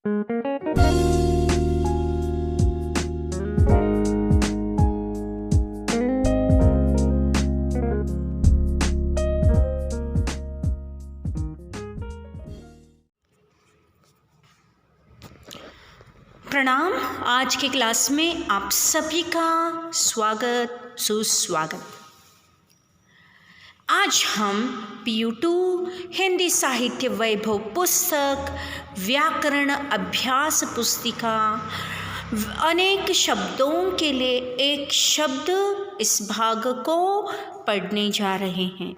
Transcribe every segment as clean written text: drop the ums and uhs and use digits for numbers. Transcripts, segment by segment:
प्रणाम। आज की क्लास में आप सभी का स्वागत सुस्वागत। आज हम PU2 हिंदी साहित्य वैभव पुस्तक व्याकरण अभ्यास पुस्तिका अनेक शब्दों के लिए एक शब्द इस भाग को पढ़ने जा रहे हैं।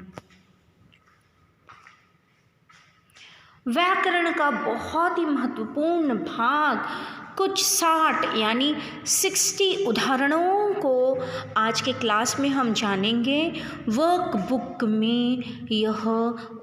व्याकरण का बहुत ही महत्वपूर्ण भाग कुछ 60 यानी 60 उदाहरणों को आज के क्लास में हम जानेंगे। वर्कबुक में यह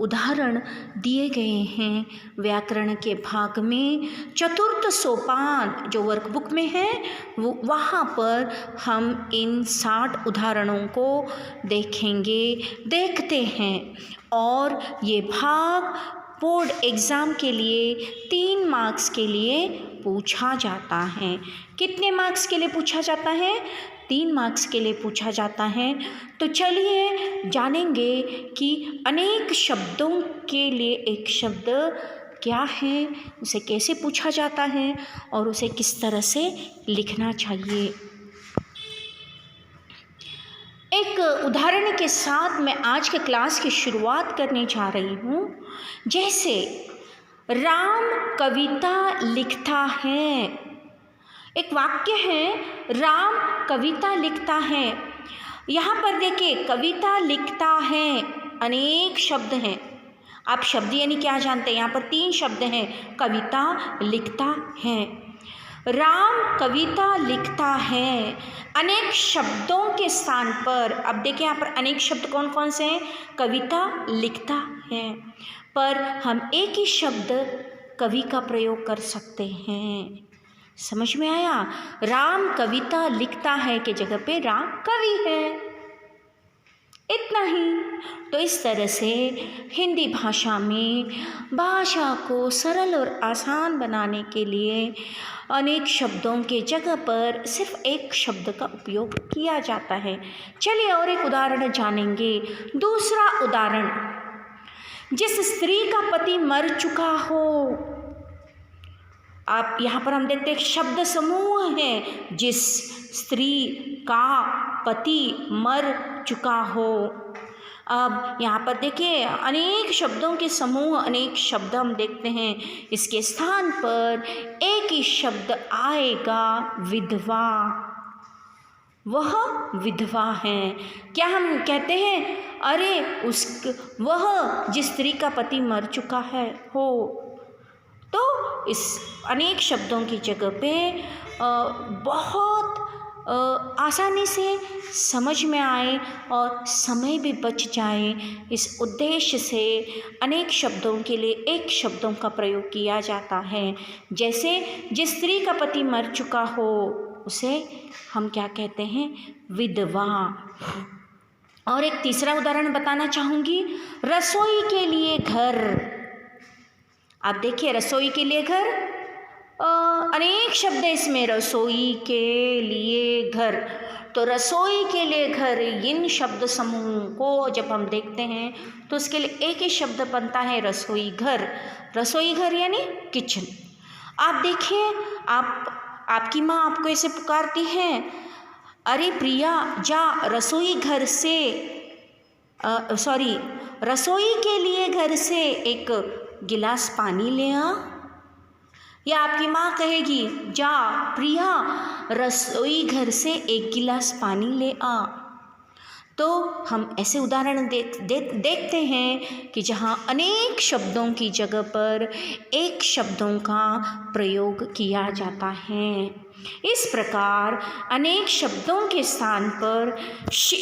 उदाहरण दिए गए हैं। व्याकरण के भाग में चतुर्थ सोपान जो वर्कबुक में है वो वहाँ पर हम इन 60 उदाहरणों को देखते हैं। और ये भाग बोर्ड एग्ज़ाम के लिए 3 मार्क्स के लिए पूछा जाता है। कितने मार्क्स के लिए पूछा जाता है? 3 मार्क्स के लिए पूछा जाता है। तो चलिए जानेंगे कि अनेक शब्दों के लिए एक शब्द क्या है, उसे कैसे पूछा जाता है और उसे किस तरह से लिखना चाहिए। एक उदाहरण के साथ मैं आज के क्लास की शुरुआत करने जा रही हूँ। जैसे राम कविता लिखता है। एक वाक्य है, राम कविता लिखता है। यहाँ पर देखिए, कविता लिखता है, अनेक शब्द हैं। आप शब्द यानी क्या जानते हैं? यहाँ पर 3 शब्द हैं, कविता लिखता है। राम कविता लिखता है। अनेक शब्दों के स्थान पर, अब देखिए यहाँ पर अनेक शब्द कौन कौन से हैं? कविता लिखता है। पर हम एक ही शब्द कवि का प्रयोग कर सकते हैं। समझ में आया? राम कविता लिखता है के जगह पे राम कवि है, इतना ही। तो इस तरह से हिंदी भाषा में भाषा को सरल और आसान बनाने के लिए अनेक शब्दों के जगह पर सिर्फ एक शब्द का उपयोग किया जाता है। चलिए और एक उदाहरण जानेंगे। दूसरा उदाहरण, जिस स्त्री का पति मर चुका हो। आप यहाँ पर हम देखते हैं शब्द समूह है, जिस स्त्री का पति मर चुका हो। अब यहाँ पर देखिए अनेक शब्दों के समूह, अनेक शब्द हम देखते हैं। इसके स्थान पर एक ही शब्द आएगा, विधवा। वह विधवा है। क्या हम कहते हैं, अरे वह जिस स्त्री का पति मर चुका है हो। तो इस अनेक शब्दों की जगह पे बहुत आसानी से समझ में आए और समय भी बच जाए, इस उद्देश्य से अनेक शब्दों के लिए एक शब्दों का प्रयोग किया जाता है। जैसे जिस स्त्री का पति मर चुका हो उसे हम क्या कहते हैं? विधवा। और एक तीसरा उदाहरण बताना चाहूँगी, रसोई के लिए घर। आप देखिए रसोई के लिए घर, अनेक शब्द इसमें, रसोई के लिए घर। तो रसोई के लिए घर, इन शब्द समूह को जब हम देखते हैं तो उसके लिए एक ही शब्द बनता है, रसोई घर। रसोई घर यानी किचन। आप देखिए, आपकी माँ आपको ऐसे पुकारती है, अरे प्रिया जा रसोई घर से रसोई के लिए घर से एक गिलास पानी ले आ। या आपकी माँ कहेगी, जा प्रिया रसोई घर से एक गिलास पानी ले आ। तो हम ऐसे उदाहरण देखते हैं कि जहाँ अनेक शब्दों की जगह पर एक शब्दों का प्रयोग किया जाता है। इस प्रकार अनेक शब्दों के स्थान पर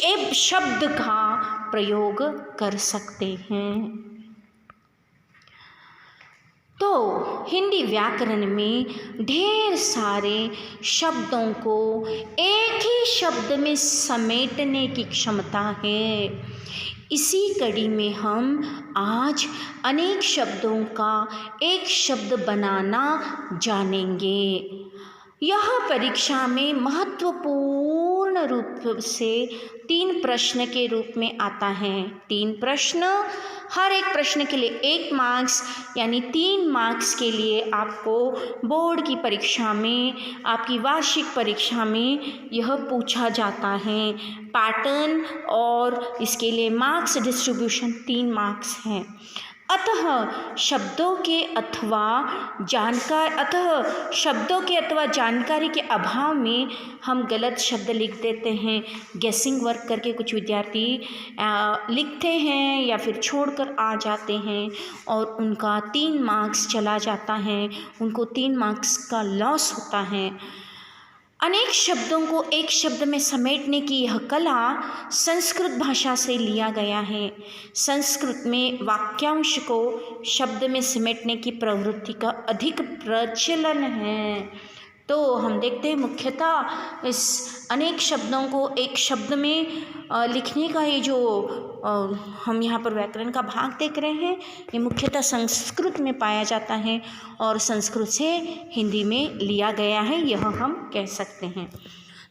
एक शब्द का प्रयोग कर सकते हैं। तो हिंदी व्याकरण में ढेर सारे शब्दों को एक ही शब्द में समेटने की क्षमता है। इसी कड़ी में हम आज अनेक शब्दों का एक शब्द बनाना जानेंगे। यह परीक्षा में महत्वपूर्ण रूप से 3 प्रश्न के रूप में आता है। 3 प्रश्न, हर एक प्रश्न के लिए 1 मार्क्स, यानी 3 मार्क्स के लिए आपको बोर्ड की परीक्षा में, आपकी वार्षिक परीक्षा में यह पूछा जाता है। पैटर्न और इसके लिए मार्क्स डिस्ट्रीब्यूशन 3 मार्क्स हैं। अतः शब्दों के अथवा जानकारी के अभाव में हम गलत शब्द लिख देते हैं। गेसिंग वर्क करके कुछ विद्यार्थी लिखते हैं या फिर छोड़कर आ जाते हैं और उनका 3 मार्क्स चला जाता है, उनको 3 मार्क्स का लॉस होता है। अनेक शब्दों को एक शब्द में समेटने की यह कला संस्कृत भाषा से लिया गया है। संस्कृत में वाक्यांश को शब्द में समेटने की प्रवृत्ति का अधिक प्रचलन है। तो हम देखते हैं मुख्यतः इस अनेक शब्दों को एक शब्द में लिखने का ये जो हम यहाँ पर व्याकरण का भाग देख रहे हैं, ये मुख्यतः संस्कृत में पाया जाता है और संस्कृत से हिंदी में लिया गया है, यह हम कह सकते हैं।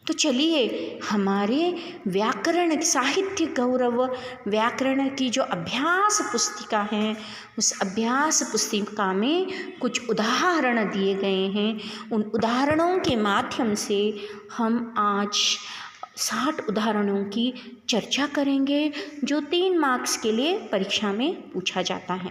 तो चलिए हमारे व्याकरण साहित्य गौरव व्याकरण की जो अभ्यास पुस्तिका है, उस अभ्यास पुस्तिका में कुछ उदाहरण दिए गए हैं। उन उदाहरणों के माध्यम से हम आज 60 उदाहरणों की चर्चा करेंगे जो 3 मार्क्स के लिए परीक्षा में पूछा जाता है।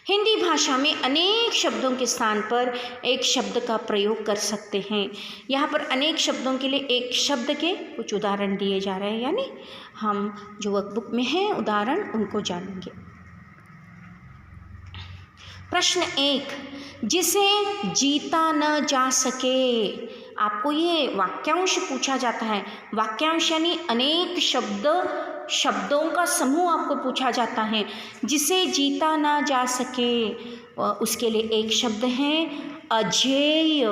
हिंदी भाषा में अनेक शब्दों के स्थान पर एक शब्द का प्रयोग कर सकते हैं। यहाँ पर अनेक शब्दों के लिए एक शब्द के कुछ उदाहरण दिए जा रहे हैं, यानी हम जो वर्कबुक में हैं उदाहरण उनको जानेंगे। प्रश्न 1, जिसे जीता न जा सके। आपको ये वाक्यांश पूछा जाता है। वाक्यांश यानी अनेक शब्दों का समूह आपको पूछा जाता है। जिसे जीता ना जा सके, उसके लिए एक शब्द है अजेय।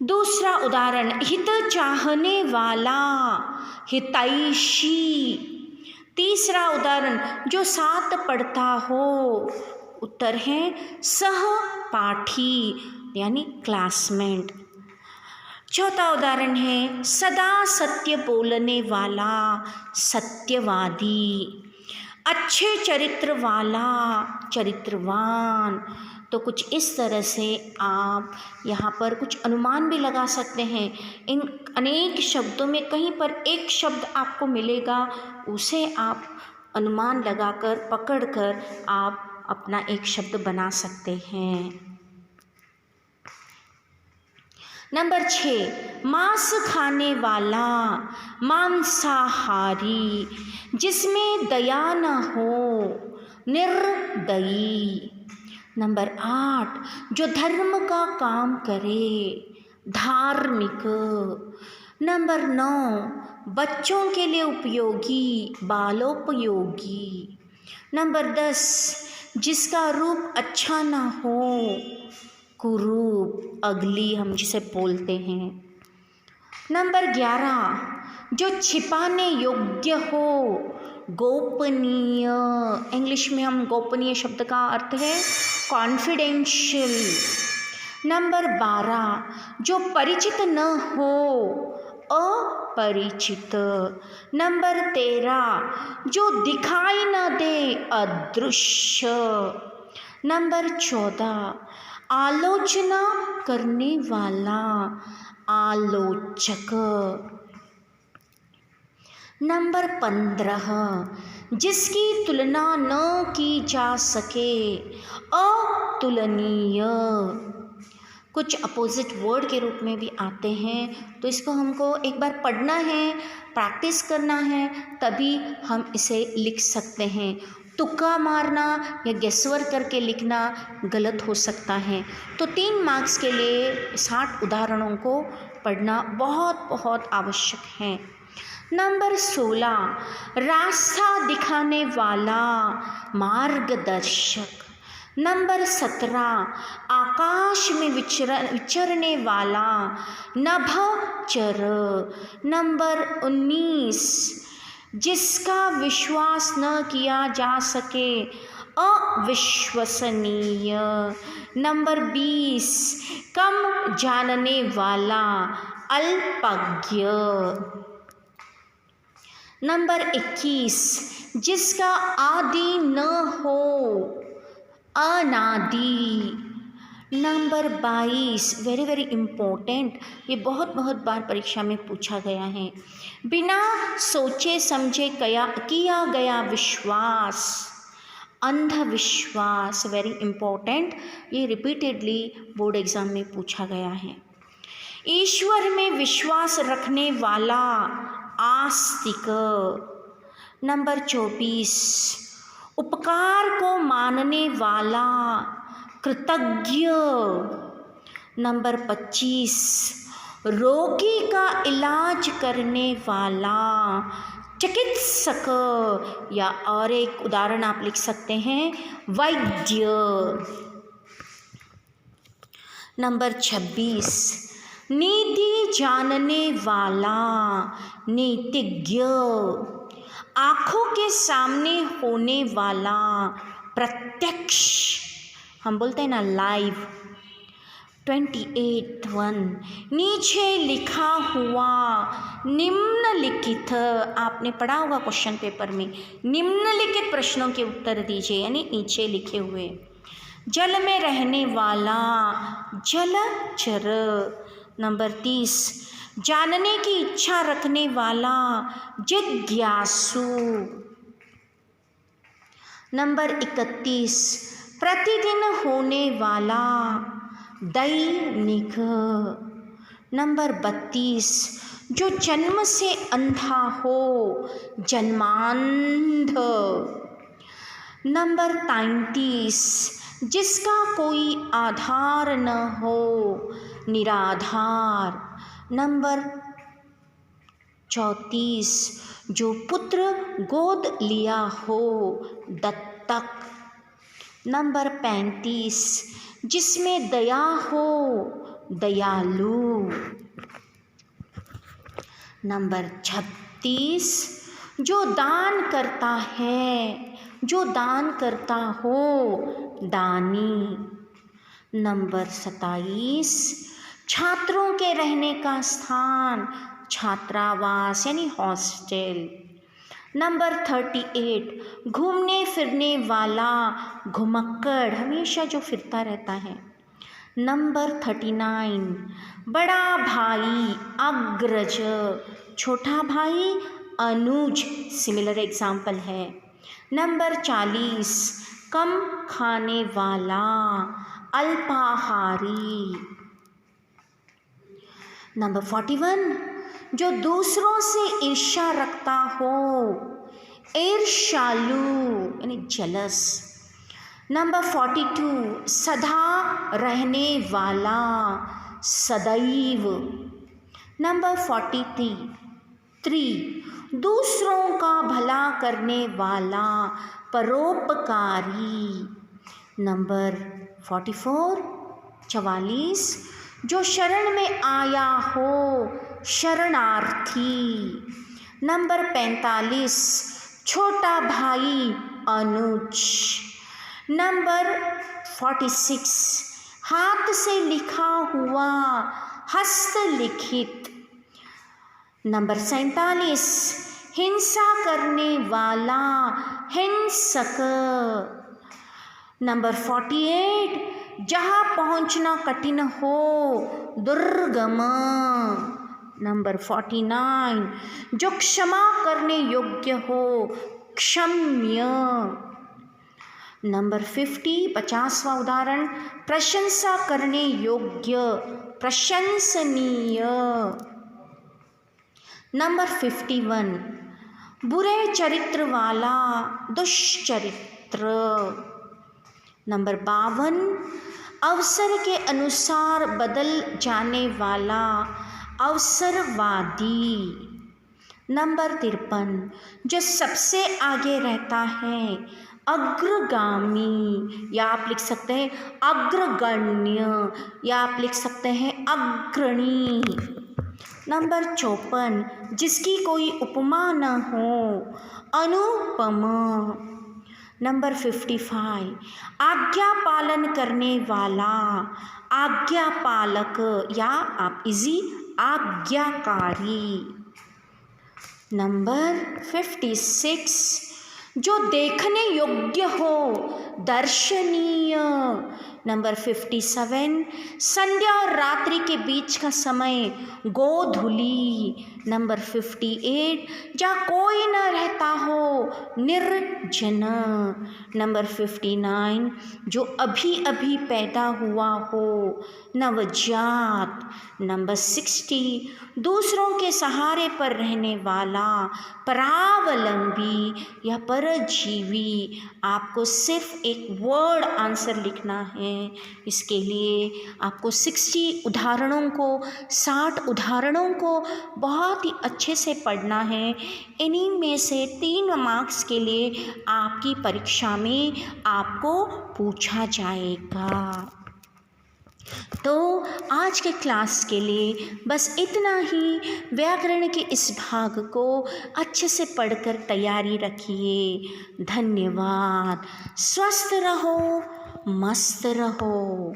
दूसरा उदाहरण, हित चाहने वाला, हितैषी। तीसरा उदाहरण, जो साथ पढ़ता हो, उत्तर है सहपाठी यानी क्लासमेट। चौथा उदाहरण है सदा सत्य बोलने वाला, सत्यवादी। अच्छे चरित्र वाला, चरित्रवान। तो कुछ इस तरह से आप यहाँ पर कुछ अनुमान भी लगा सकते हैं। इन अनेक शब्दों में कहीं पर एक शब्द आपको मिलेगा, उसे आप अनुमान लगाकर पकड़कर आप अपना एक शब्द बना सकते हैं। नंबर 6, मांस खाने वाला, मांसाहारी। जिसमें दया न हो, निर्दयी। नंबर 8, जो धर्म का काम करे, धार्मिक। नंबर 9, बच्चों के लिए उपयोगी, बालोपयोगी। नंबर 10, जिसका रूप अच्छा ना हो, कुरूप, अगली हम जिसे बोलते हैं। नंबर 11, जो छिपाने योग्य हो, गोपनीय। इंग्लिश में हम गोपनीय शब्द का अर्थ है कॉन्फिडेंशियल। नंबर 12, जो परिचित न हो, अपरिचित। नंबर 13, जो दिखाई न दे, अदृश्य। नंबर 14, आलोचना करने वाला, आलोचक। नंबर 15, जिसकी तुलना न की जा सके, अतुलनीय। कुछ अपोजिट वर्ड के रूप में भी आते हैं, तो इसको हमको एक बार पढ़ना है, प्रैक्टिस करना है, तभी हम इसे लिख सकते हैं। तुक्का मारना या गेसवर्क करके लिखना गलत हो सकता है। तो 3 मार्क्स के लिए 60 उदाहरणों को पढ़ना बहुत बहुत आवश्यक है। नंबर 16, रास्ता दिखाने वाला, मार्गदर्शक। नंबर 17 आकाश में विचरने वाला नभचर। नंबर 19 जिसका विश्वास न किया जा सके अविश्वसनीय। नंबर 20 कम जानने वाला अल्पज्ञ। नंबर 21 जिसका आदि न हो अनादि। नंबर 22 वेरी वेरी इम्पोर्टेंट, ये बहुत बार परीक्षा में पूछा गया है। बिना सोचे समझे किया गया विश्वास अंधविश्वास। वेरी इम्पोर्टेंट, ये रिपीटेडली बोर्ड एग्जाम में पूछा गया है। ईश्वर में विश्वास रखने वाला आस्तिक। नंबर 24 उपकार को मानने वाला कृतज्ञ। नंबर 25 रोगी का इलाज करने वाला चिकित्सक, या और एक उदाहरण आप लिख सकते हैं वैद्य। नंबर 26 नीति जानने वाला नीतिज्ञ। आँखों के सामने होने वाला प्रत्यक्ष, हम बोलते हैं ना लाइव। 28 नीचे लिखा हुआ निम्नलिखित, आपने पढ़ा होगा क्वेश्चन पेपर में, निम्नलिखित प्रश्नों के उत्तर दीजिए, यानी नीचे लिखे हुए। जल में रहने वाला जलचर। नंबर 30 जानने की इच्छा रखने वाला जिज्ञासु। नंबर 31 प्रतिदिन होने वाला दैनिक। नंबर 32 जो जन्म से अंधा हो जन्मांध। नंबर 33 जिसका कोई आधार न हो निराधार। नंबर 34 जो पुत्र गोद लिया हो दत्तक। नंबर 35 जिसमें दया हो दयालु। नंबर 36 जो दान करता है, जो दान करता हो दानी। नंबर 27 छात्रों के रहने का स्थान छात्रावास यानी हॉस्टल। नंबर 38 घूमने फिरने वाला घुमक्कड़, हमेशा जो फिरता रहता है। नंबर 39 बड़ा भाई अग्रज, छोटा भाई अनुज, सिमिलर एग्जाम्पल है। नंबर 40 कम खाने वाला अल्पाहारी। नंबर 41 जो दूसरों से ईर्ष्या रखता हो ईर्ष्यालु यानी जेलस। नंबर 42 सदा रहने वाला सदैव। नंबर 43 दूसरों का भला करने वाला परोपकारी। नंबर 44 जो शरण में आया हो शरणार्थी। नंबर 45 छोटा भाई अनुज। नंबर 46 हाथ से लिखा हुआ हस्तलिखित। नंबर 47 हिंसा करने वाला हिंसक। नंबर 48 जहाँ पहुँचना कठिन हो दुर्गम। नंबर 49 जो क्षमा करने योग्य हो क्षम्य। नंबर 50वां उदाहरण प्रशंसा करने योग्य प्रशंसनीय। नंबर 51 बुरे चरित्र वाला दुष्चरित्र। नंबर 52 अवसर के अनुसार बदल जाने वाला अवसरवादी। नंबर 53 जो सबसे आगे रहता है अग्रगामी, या आप लिख सकते हैं अग्रगण्य, या आप लिख सकते हैं अग्रणी। नंबर 54, जिसकी कोई उपमा न हो, अनुपमा। नंबर 55, आज्ञा पालन करने वाला, आज्ञा पालक, या आप इजी आज्ञाकारी। नंबर 56, जो देखने योग्य हो, दर्शनीय। नंबर 57, संध्या और रात्रि के बीच का समय, गोधूली। नंबर 58, जहाँ कोई न रहता हो, निर्जन। नंबर 59, जो अभी अभी पैदा हुआ हो, नवजात। नंबर 60, दूसरों के सहारे पर रहने वाला, परावलंबी या परजीवी। आपको सिर्फ एक वर्ड आंसर लिखना है। इसके लिए आपको 60 उदाहरणों को, 60 उदाहरणों को बहुत ही अच्छे से पढ़ना है। इन्हीं में से 3 मार्क्स के लिए आपकी परीक्षा में आपको पूछा जाएगा। तो आज के क्लास के लिए बस इतना ही। व्याकरण के इस भाग को अच्छे से पढ़कर तैयारी रखिए। धन्यवाद। स्वस्थ रहो, मस्त रहो।